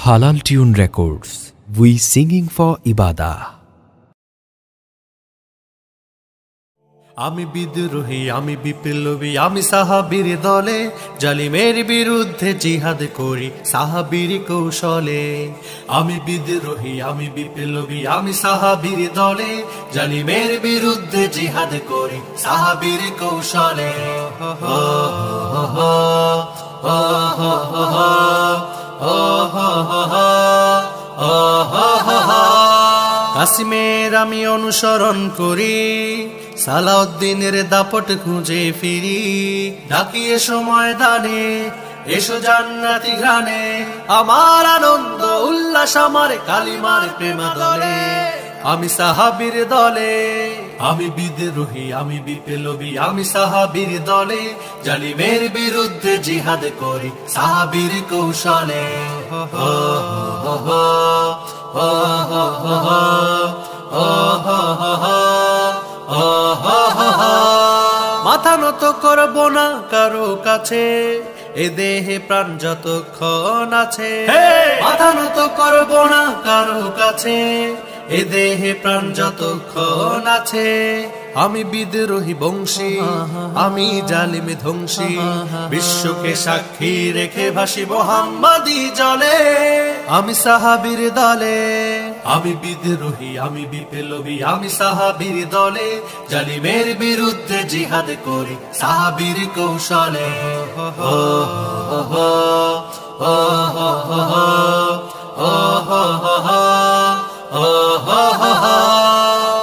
Halal Tune Records. We singing for Ibadah. আমি বিদ্রোহী, আমি বিপ্লবী, আমি সাহাবীর দলে, জালিমের বিরুদ্ধে জিহাদ করি সাহাবীর কৌশলে। আমি বিদ্রোহী, আমি বিপ্লবী, আমি সাহাবীর দলে, জালিমের বিরুদ্ধে জিহাদ করি সাহাবীর কৌশলে। কাসিমের আমি অনুসরণ করি, সালাউদ্দিনের দাপট খুঁজে ফিরি, ডাকিয়ে সময় দানে এসো জান্নাতি ঘ্রাণে, আমার আনন্দ উল্লাস আমার কালিমার প্রেমাদলে। আমি সাহাবীর দলে, আমি বিদ্রোহী, আমি বিপ্লবী, আমি সাহাবীর দলে, জালিমের বিরুদ্ধে জিহাদ করি সাহাবীর কৌশলে। মাথা নত করব না কারো কাছে, এ দেহে প্রাণ যতক্ষণ আছে। মাথা নত করব না কারো কাছে, এ দেহে প্রাণ যতক্ষণ আছে। আমি বিদ্রোহী বংশী, আমি জালিম ধ্বংসী, বিশ্বকে সাক্ষী রেখে ভাসি মুহাম্মাদি জলে। আমি সাহাবীর দলে, আমি বিদ্রোহী, আমি বিপ্লবী, আমি সাহাবীর দলে, জালিমের বিরুদ্ধে জিহাদ করি সাহাবীর কৌশলে।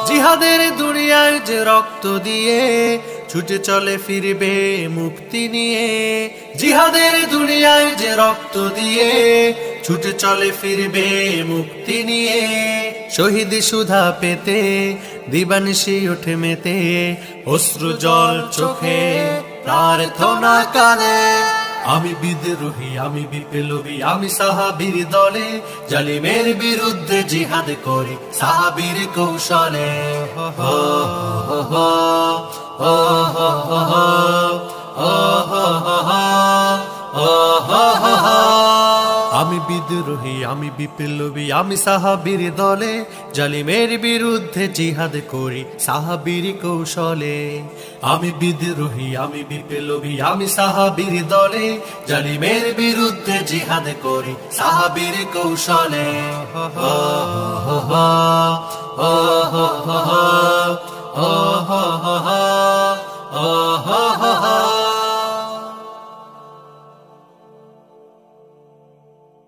জিহাদের দুনিয়ায় যে রক্ত দিয়ে ছুটে চলে ফিরবে মুক্তি নিয়ে, জিহাদের দুনিয়ায় যে রক্ত দিয়ে ছুটে চলে ফিরবে মুক্তি নিয়ে। শহীদ সুধা পেতে দিবানিশি ওঠে মেতে, অশ্রু জল চোখে প্রার্থনা কালে। আমি বিদ্রোহী, আমি বিপ্লবী, আমি সাহাবীর দলে, জালিমের বিরুদ্ধে জিহাদ করি সাহাবীর কৌশলে। আমি বিদ্রোহী, আমি বিপ্লবী, আমি সাহাবীর দলে, জালিমের বিরুদ্ধে জিহাদ করি সাহাবীর কৌশলে। আমি বিদ্রোহী, আমি বিপ্লবী, আমি সাহাবীর দলে, জালিমের বিরুদ্ধে জিহাদ করি সাহাবীর কৌশলে।